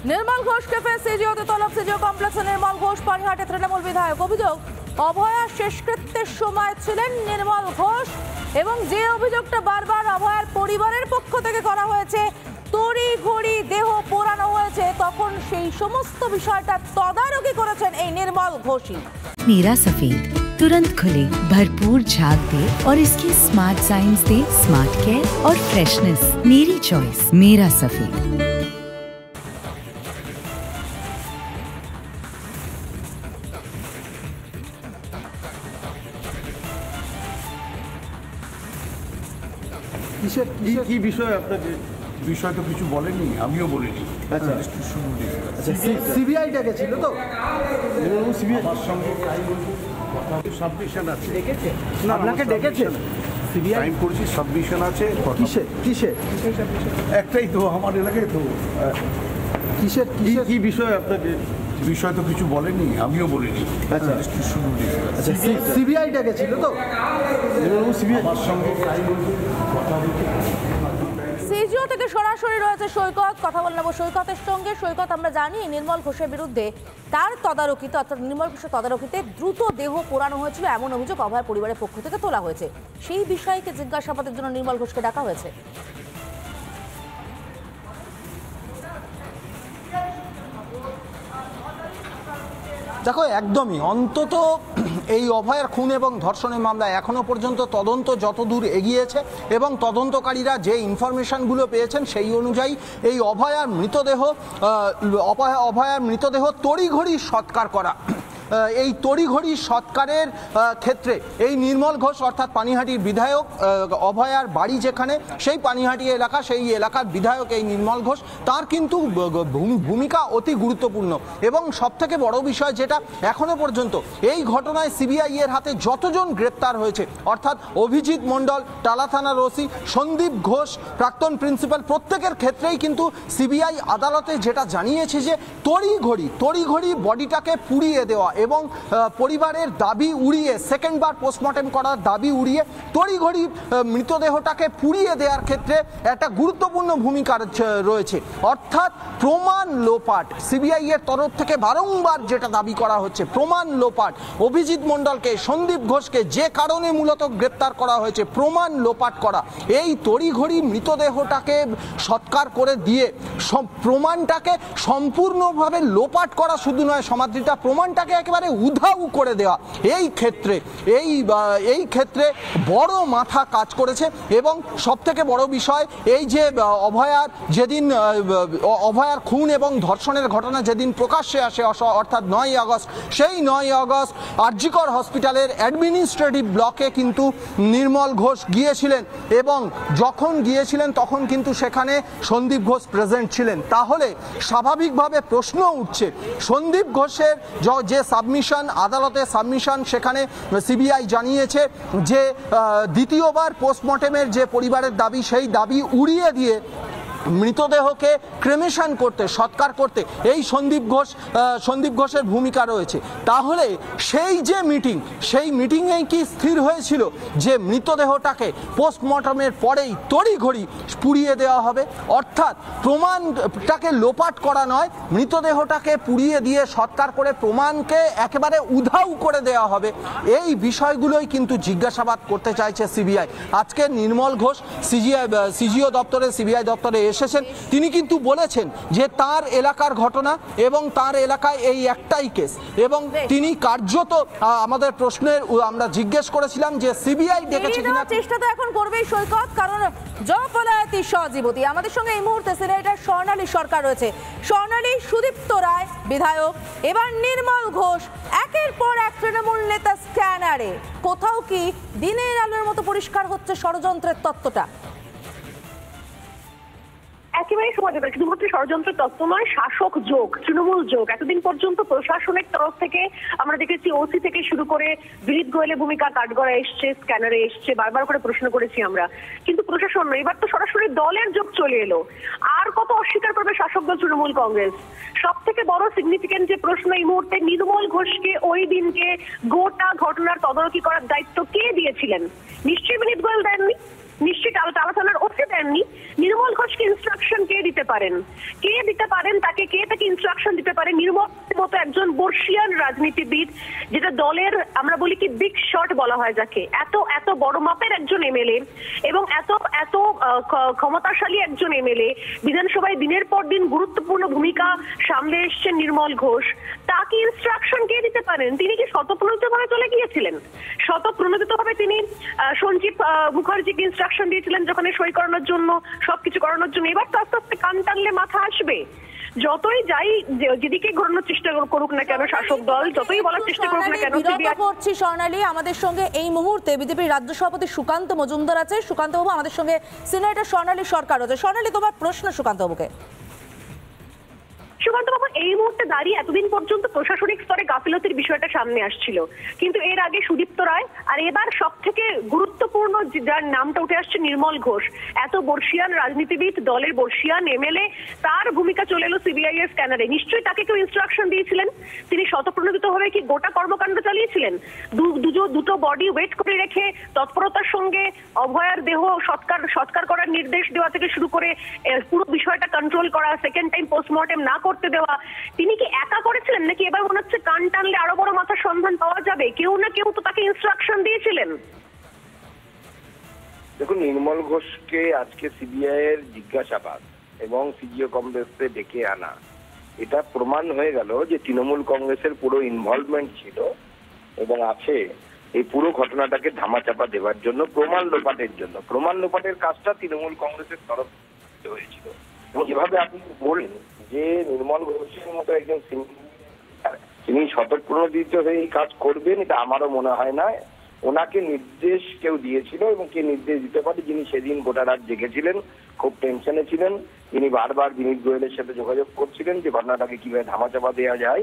निर्मल घोष के face CGO तलब CGO complex निर्मल घोष पानीहाटे तृणमूल विधायक अभियोग अभया शेषकृत्येर समय छिलेन निर्मल घोष এবং যে অভিযোগটা বারবার অভয়ার পরিবারের পক্ষ থেকে করা হয়েছে তড়ি ঘড়ি দেহ পোড়ানো হয়েছে তখন সেই সমস্ত বিষয়টা তদারকি করেছেন এই निर्मल ঘোষই। मेरा सफेद तुरंत खुले, भरपूर झाग दे और इसकी स्मार्ट साइंस दे स्मार्ट केयर और फ्रेशनेस। मेरी चॉइस मेरा सफेद। কি বিষয় আপনাকে বিষয় তো কিছু বলেনি, আমিও বলিনি। আচ্ছা সিবিআই ডেকেছিল তো সিবিআই আমার সঙ্গে সাবমিশন আছে। ডেকেছে না আপনাকে ডেকেছে সিবিআই টাইম করেছি, সাবমিশন আছে। কিসে একটাই তো আমার এলাকায় তো কিসের কি বিষয় আপনাকে বিষয় তো কিছু বলেনি, আমিও বলিনি। আচ্ছা সিবিআই ডেকেছিল তো সিবিআই আমার সঙ্গে সিজিও থেকে সরাসরি রয়েছে সৈকত, কথা বলে নেব সৈকতের সঙ্গে। সৈকত, আমরা জানি निर्मल ঘোষের বিরুদ্ধে তার তদারকিতে অর্থাৎ निर्मल ঘোষের তদারকিতে দ্রুত দেহ পোড়ানো হয়েছিল এমন অভিযোগ অভয়ের পরিবারের পক্ষ থেকে তোলা হয়েছে। সেই বিষয়কে জিজ্ঞাসাবাদের জন্য निर्मल ঘোষকে ডাকা হয়েছে। দেখো একদমই অন্তত এই অভয়ার খুন এবং ধর্ষণের মামলায় এখনো পর্যন্ত তদন্ত যতদূর এগিয়েছে এবং তদন্তকারীরা যে ইনফরমেশনগুলো পেয়েছেন সেই অনুযায়ী এই অভয়ার মৃতদেহ তড়িঘড়ি সৎকার করা, এই তড়িঘড়ি সৎকারের ক্ষেত্রে এই निर्मल ঘোষ অর্থাৎ পানিহাটির বিধায়ক, অভয়ার বাড়ি যেখানে সেই পানিহাটি এলাকা, সেই এলাকার বিধায়ক এই निर्मल ঘোষ, তার কিন্তু ভূমিকা অতি গুরুত্বপূর্ণ। এবং সবথেকে বড় বিষয় যেটা এখনো পর্যন্ত এই ঘটনায় সিবিআই এর হাতে যতজন গ্রেপ্তার হয়েছে অর্থাৎ অভিজিৎ মণ্ডল, টালা থানার ওসি, সন্দীপ ঘোষ, প্রাক্তন প্রিন্সিপাল, প্রত্যেকের ক্ষেত্রেই কিন্তু সিবিআই আদালতে যেটা জানিয়েছে যে তড়িঘড়ি বডিটাকে পুড়িয়ে দেওয়া এবং পরিবারের দাবি উড়িয়ে সেকেন্ডবার পোস্টমর্টেম করার দাবি উড়িয়ে তড়িঘড়ি মৃতদেহটাকে পুড়িয়ে দেওয়ার ক্ষেত্রে একটা গুরুত্বপূর্ণ ভূমিকা রয়েছে। অর্থাৎ প্রমাণ লোপাট, সিবিআই এর তরফ থেকে বারংবার যেটা দাবি করা হচ্ছে প্রমাণ লোপাট, অভিজিৎ মণ্ডলকে, সন্দীপ ঘোষকে যে কারণে মূলত গ্রেপ্তার করা হয়েছে প্রমাণ লোপাট করা, এই তড়িঘড়ি মৃতদেহটাকে সৎকার করে দিয়ে প্রমাণটাকে সম্পূর্ণভাবে লোপাট করা শুধু নয়, সমাদৃতা প্রমাণটাকে একেবারে উধাও করে দেওয়া, এই ক্ষেত্রে বড় মাথা কাজ করেছে। এবং সবথেকে বড় বিষয় এই যে অভয়ার খুন এবং ধর্ষণের ঘটনা যেদিন প্রকাশ্যে আসে অর্থাৎ 9ই আগস্ট, সেই 9ই আগস্ট আরজিকর হসপিটালের অ্যাডমিনিস্ট্রেটিভ ব্লকে কিন্তু निर्मल ঘোষ গিয়েছিলেন এবং যখন গিয়েছিলেন তখন কিন্তু সেখানে সন্দীপ ঘোষ প্রেজেন্ট ছিলেন। তাহলে স্বাভাবিকভাবে প্রশ্ন উঠছে সন্দীপ ঘোষের যে সাবমিশন, আদালতে সাবমিশন, সেখানে সিবিআই জানিয়েছে যে দ্বিতীয়বার পোস্টমর্টেমের যে পরিবারের দাবি সেই দাবি উড়িয়ে দিয়ে মৃতদেহকে ক্রেমেশন করতে, সৎকার করতে এই সন্দীপ ঘোষের ভূমিকা রয়েছে। তাহলে সেই যে সেই মিটিংয়েই কি স্থির হয়েছিল যে মৃতদেহটাকে পোস্টমর্টমের পরেই তড়িঘড়ি পুড়িয়ে দেওয়া হবে, অর্থাৎ প্রমাণটাকে লোপাট করা নয়, মৃতদেহটাকে পুড়িয়ে দিয়ে সৎকার করে প্রমাণকে একেবারে উধাও করে দেওয়া হবে। এই বিষয়গুলোই কিন্তু জিজ্ঞাসাবাদ করতে চাইছে সিবিআই। আজকে निर्मल ঘোষ সিজিও দপ্তরে, সিবিআই দপ্তরে এসেছেন, তিনি কিন্তু বলেছেন যে তার এলাকার ঘটনা এবং তার এলাকায় এই একটাই কেস এবং তিনি কার্যত আমাদের প্রশ্নের আমরা জিজ্ঞেস করেছিলাম যে সিবিআই ডেকেছে কিনা। চেষ্টা তো এখন করবেই সৈকত, কারণ জয়পলায়তি সজীবতী আমাদের সঙ্গে এই মুহূর্তে সিলেটের স্বর্ণালী সরকার রয়েছে। স্বর্ণালী, সুদীপ্ত রায় বিধায়ক, এবার निर्मल ঘোষ, একের পর এক তৃণমূল নেতা স্ক্যানারে, কোথাও কি দিনের আলোর মতো পরিষ্কার হচ্ছে ষড়যন্ত্রের তত্ত্বটা? একেবারে সমাজ শুধুমাত্র ষড়যন্ত্র তত্ত্ব নয়, শাসক যোগ, তৃণমূল যোগ। এতদিন পর্যন্ত প্রশাসনের তরফ থেকে আমরা দেখেছি ওসি থেকে শুরু করে বিনীত গোয়েলের ভূমিকা কাঠগড়া এসছে, স্ক্যানারে এসছে, বারবার করে প্রশ্ন করেছি আমরা, কিন্তু প্রশাসন এবার তো সরাসরি দলের যোগ চলে এলো। আর কত অস্বীকার করবে শাসক দল তৃণমূল কংগ্রেস? সব থেকে বড় সিগনিফিকেন্ট যে প্রশ্ন এই মুহূর্তে, निर्मल ঘোষকে ওই দিনকে গোটা ঘটনার তদারকি করার দায়িত্ব কে দিয়েছিলেন? নিশ্চয়ই বিনীত গোয়েল দেননি। নিশ্চিত তালা থানার ওকে দেননি। নির্মল ঘোষকে ইনস্ট্রাকশন কে দিতে পারেন? কে তাকে ইনস্ট্রাকশন দিতে পারে? নির্মলের মতো একজন বর্ষিয়ান রাজনীতিবিদ, যেটা দলের আমরা বলি কি বিগ শট বলা হয় যাকে, এত বড় মাপের একজন এমএলএ এবং এত ক্ষমতাশালী একজন এমএলএ, বিধানসভায় দিনের পর দিন গুরুত্বপূর্ণ ভূমিকা সামলে এসছেন নির্মল ঘোষ, তাকে ইনস্ট্রাকশন কে দিতে পারেন? তিনি কি স্বতঃপ্রণোদিতভাবে চলে গিয়েছিলেন? স্বতঃপ্রণোদিতভাবে তিনি সঞ্জীব মুখার্জিকে ইনস্ট্রাকশন দিয়েছিলেন যখন সই করানোর জন্য, সবকিছু করানোর জন্য। এবার তো আস্তে আস্তে কান টানলে মাথা আসবে। যতই যাই যেদিকে ঘোরানোর চেষ্টা করুক না কেন শাসক দল, যতই বলার চেষ্টা করুক না কেন, করছি স্বর্ণালী, আমাদের সঙ্গে এই মুহূর্তে বিজেপির রাজ্য সভাপতি সুকান্ত মজুমদার আছে। সুকান্ত বাবু, আমাদের সঙ্গে সিনেটর স্বর্ণালী সরকার আছে। স্বর্ণালী, তোমার প্রশ্ন সুকান্ত বাবুকে। সুকান্ত বাবু, এই মুহূর্তে দাঁড়িয়ে এতদিন পর্যন্ত প্রশাসনিক স্তরে গাফিলতির বিষয়টা সামনে আসছিল, কিন্তু এর আগে সুদীপ্ত রায়, আর এবার সব থেকে গুরুত্বপূর্ণ যার নামটা উঠে আসছে নির্মল ঘোষ, এত বর্ষিয়ান রাজনীতিবিদ, দলের বর্ষিয়ান এমএলএ, তার ভূমিকা চলে এলো সিবিআই এর স্ক্যানারে। নিশ্চয়ই তাকে কেউ ইনস্ট্রাকশন দিয়েছিলেন? তিনি স্বতঃপ্রণোদিতভাবে কি গোটা কর্মকাণ্ড চালিয়েছিলেন? দুটো বডি ওয়েট করে রেখে তৎপরতার সঙ্গে অভয়ার দেহ সৎকার করার নির্দেশ দেওয়া থেকে শুরু করে পুরো বিষয়টা কন্ট্রোল করা, সেকেন্ড টাইম পোস্টমর্টেম না করতে দেওয়া, তিনি কি একা করেছিলেন নাকি এবার মনে হচ্ছে কান টানলে আরো বড় মাথার সন্ধান পাওয়া যাবে? কেউ না কেউ তো তাকে ইনস্ট্রাকশন দিয়েছিলেন। দেখুন, নির্মল ঘোষকে আজকে সিবিআই এর জিজ্ঞাসাবাদ এবং সিজিও কমপ্লেক্সে ডেকে আনা, এটা প্রমাণ হয়ে গেল যে তৃণমূল কংগ্রেসের পুরো ইনভলভমেন্ট ছিল এবং আছে এই পুরো ঘটনাটাকে ধামাচাপা দেওয়ার জন্য, প্রমাণ লোপাটের জন্য। প্রমাণ লোপাটের কাজটা তৃণমূল কংগ্রেসের তরফ থেকে হয়েছিল। এবং যেভাবে আপনি বলেন যে নির্মল ঘোষের মতো একজন তিনি স্বতঃপ্রণোদিত হয়ে এই কাজ করবেন, এটা আমারও মনে হয় না। ওনাকে নির্দেশ কেউ দিয়েছিল এবং কে নির্দেশ দিতে পারে, যিনি সেদিন গোটা রাত জেগেছিলেন, খুব টেনশনে ছিলেন, তিনি বারবার বিনীত গোয়েলের সাথে যোগাযোগ করছিলেন যে ঘটনাটাকে কিভাবে ধামাচাপা দেওয়া যায়,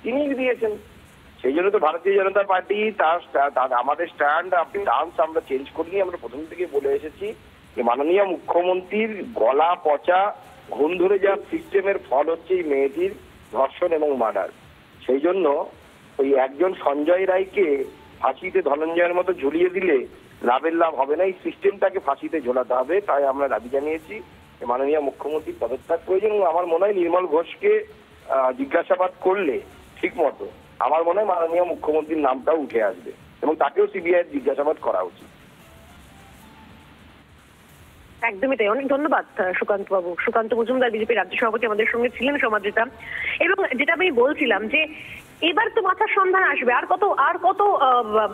তিনি দিয়েছেন। সেই জন্য তো ভারতীয় জনতা পার্টি তার আমাদের স্ট্যান্ড আমরা চেঞ্জ করিনি। আমরা প্রথম থেকে বলে এসেছি যে মাননীয় মুখ্যমন্ত্রীর গলা পচা ঘুম ধরে যাওয়ার সিস্টেমের ফল হচ্ছে এই মেয়েটির ধর্ষণ এবং মার্ডার। সেই জন্য ওই একজন সঞ্জয় রায়কে ফাঁসিতে ধনঞ্জয়ের মতো ঝুলিয়ে দিলে লাভের লাভ হবে না, এই সিস্টেমটাকে ফাঁসিতে ঝোলাতে হবে। তাই আমরা দাবি জানিয়েছি মাননীয় মুখ্যমন্ত্রীর পদত্যাগ প্রয়োজন। এবং আমার মনে হয় নির্মল ঘোষকে জিজ্ঞাসাবাদ করলে ঠিক মতো আমার মনে হয় মাননীয় মুখ্যমন্ত্রীর নামটাও উঠে আসবে এবং তাকেও সিবিআই জিজ্ঞাসাবাদ করা উচিত। একদমই তাই। অনেক ধন্যবাদ সুকান্ত বাবু। সুকান্ত মজুমদার বিজেপি রাজ্য সভাপতি আমাদের সঙ্গে ছিলেন সমাদৃতা। এবং যেটা আমি বলছিলাম যে এবার তো মাথার সন্ধান আসবে। আর কত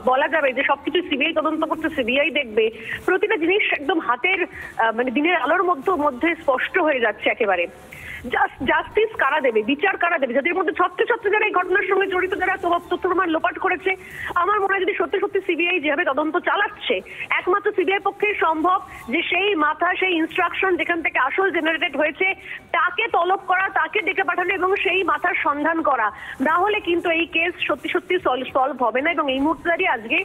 বলা যাবে যে সবকিছু সিবিআই তদন্ত করতে, সিবিআই দেখবে, প্রতিটা জিনিস একদম হাতের মানে দিনের আলোর মধ্যে স্পষ্ট হয়ে যাচ্ছে একেবারে। জাস্টিস কারা দেবে, বিচার কারা দেবে, যাদের মধ্যে ছত্রে যারা এই ঘটনার সঙ্গে জড়িত, যারা তথ্য প্রমাণ লোপাট করেছে। আমার মনে হয় যদি সত্যি সিবিআই যেভাবে তদন্ত চালাচ্ছে, একমাত্র সিবিআই পক্ষে সম্ভব যে সেই মাথা, সেই ইনস্ট্রাকশন যেখান থেকে আসল জেনারেটেড হয়েছে তাকে তলব করা, তাকে ডেকে পাঠানো এবং সেই মাথার সন্ধান করা। না হলে কিন্তু এই কেস সত্যি সলভ হবে না। এবং এই মুহূর্তে দাঁড়িয়ে আজকে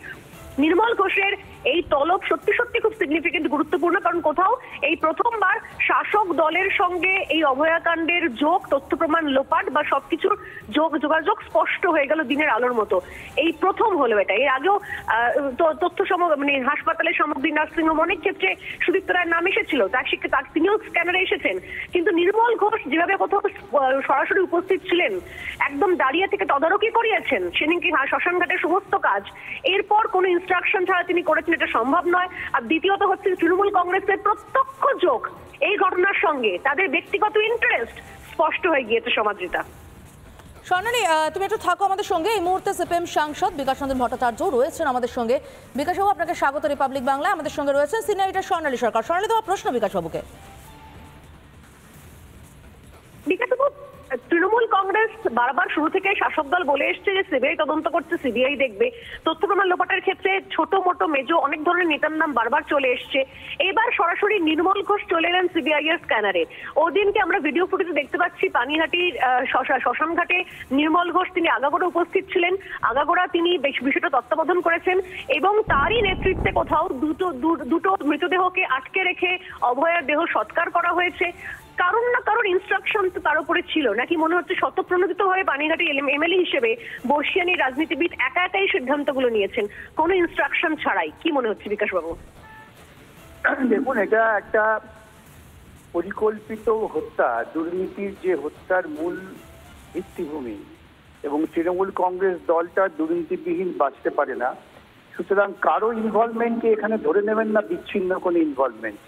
নির্মল ঘোষের এই তলব সত্যি খুব সিগনিফিকেন্ট, গুরুত্বপূর্ণ। কারণ কোথাও এই প্রথমবার শাসক দলের সঙ্গে এই অভয়াকাণ্ডের যোগ, তথ্য প্রমাণ লোপাট বা সবকিছুর যোগাযোগ স্পষ্ট হয়ে গেল দিনের আলোর মতো। এই প্রথম হলো এটা। এর আগেও তথ্য মানে হাসপাতালের সামগ্রী, নার্সিংহোম, অনেক ক্ষেত্রে সুদীপ্ত রায়ের নাম এসেছিল, তিনিও স্ক্যানারে এসেছেন। কিন্তু নির্মল ঘোষ যেভাবে কোথাও সরাসরি উপস্থিত ছিলেন, একদম দাঁড়িয়ে থেকে তদারকি করিয়েছেন সেদিনকে শ্মশানঘাটের সমস্ত কাজ, এরপর কোনো ইনস্ট্রাকশন ছাড়া তিনি করেছেন, এটা সম্ভব নয়। আর দ্বিতীয়ত হচ্ছে তৃণমূল কংগ্রেসের প্রত্যক্ষ যোগ এই ঘটনার সঙ্গে, তাদের ব্যক্তিগত ইন্টারেস্ট স্পষ্ট হয়ে গিয়েছে সমাদৃতা। স্বর্ণালী, তুমি একটু থাকো আমাদের সঙ্গে। এই মুহূর্তে সিপিএম সাংসদ বিকাশ রঞ্জন ভট্টাচার্য রয়েছেন আমাদের সঙ্গে। বিকাশবাবু, আপনাকে স্বাগত রিপাবলিক বাংলায়। আমাদের সঙ্গে রয়েছেন সিনিয়র স্বর্ণালী সরকার। স্বর্ণালী, তোমার প্রশ্ন বিকাশবাবুকে। বিকাশবাবু, তৃণমূল কংগ্রেস বারবার শুরু থেকে শাসক দল বলে এসছে যে সিবিআই তদন্ত করছে, সিবিআই দেখবে। তথ্য প্রমাণ লোপাটের ক্ষেত্রে ছোট মোটো মেজো অনেক ধরনের নেতার নাম বারবার চলে এসছে। এবার সরাসরি নির্মল ঘোষ চলে এলেন সিবিআই এর স্ক্যানারে। ওদিনকে আমরা ভিডিও ফুটেজে দেখতে পাচ্ছি পানিহাটির শ্মশানঘাটে নির্মল ঘোষ তিনি আগাগোড়া উপস্থিত ছিলেন। আগাগোড়া তিনি বিষয়টা তত্ত্বাবধান করেছেন এবং তারই নেতৃত্বে কোথাও দুটো মৃতদেহকে আটকে রেখে অভয়ার দেহ সৎকার করা হয়েছে। কারণ না কারণ ইনস্ট্রাকশন তো তার উপরে ছিল, নাকি মনে হচ্ছে স্বতঃপ্রণোদিত হয়ে পানিঘাটি এমএলএ হিসেবে বর্ষিয়ানি রাজনীতিবিদ একাই সিদ্ধান্তগুলো নিয়েছেন কোনো ইনস্ট্রাকশন ছাড়াই? কি মনে হচ্ছে বিকাশবাবু? দেখুন, এটা একটা পরিকল্পিত হত্যা, দুর্নীতির যে হত্যার মূল ভিত্তিভূমি, এবং তৃণমূল কংগ্রেস দলটা দুর্নীতিবিহীন বাঁচতে পারে না। সুতরাং কারো ইনভলভমেন্টকে এখানে ধরে নেবেন না বিচ্ছিন্ন কোনো ইনভলভমেন্ট।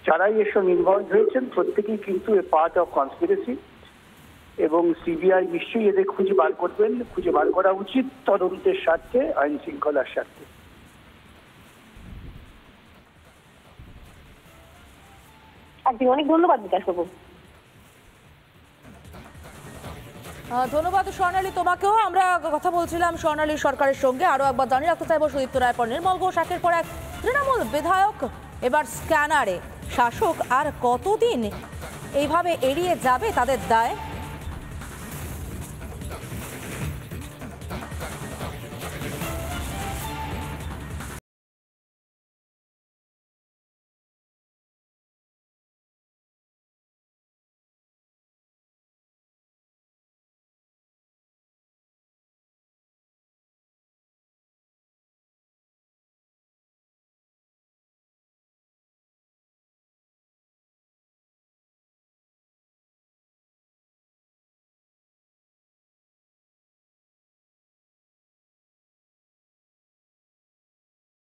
যারাই এর সঙ্গে ইনভলভ হয়েছেন প্রত্যেকেই কিন্তু এ পার্ট অফ কনস্পিরেসি, এবং সিবিআই নিশ্চয়ই এদের খুঁজে বার করবেন, খুঁজে বার করা উচিত তদন্তের স্বার্থে, আইন শৃঙ্খলার স্বার্থে। একদিন অনেক ধন্যবাদ বিকাশ বাবু। ধন্যবাদ স্বর্ণালী, তোমাকেও। আমরা কথা বলছিলাম স্বর্ণালী সরকারের সঙ্গে। আরো একবার জানিয়ে রাখতে চাইব, সুদীপ্ত রায়ের পর নির্মল ঘোষ একের পর এক তৃণমূল বিধায়ক, এবার স্ক্যানারে। শাসক আর কতদিন এইভাবে এড়িয়ে যাবে তাদের দায়?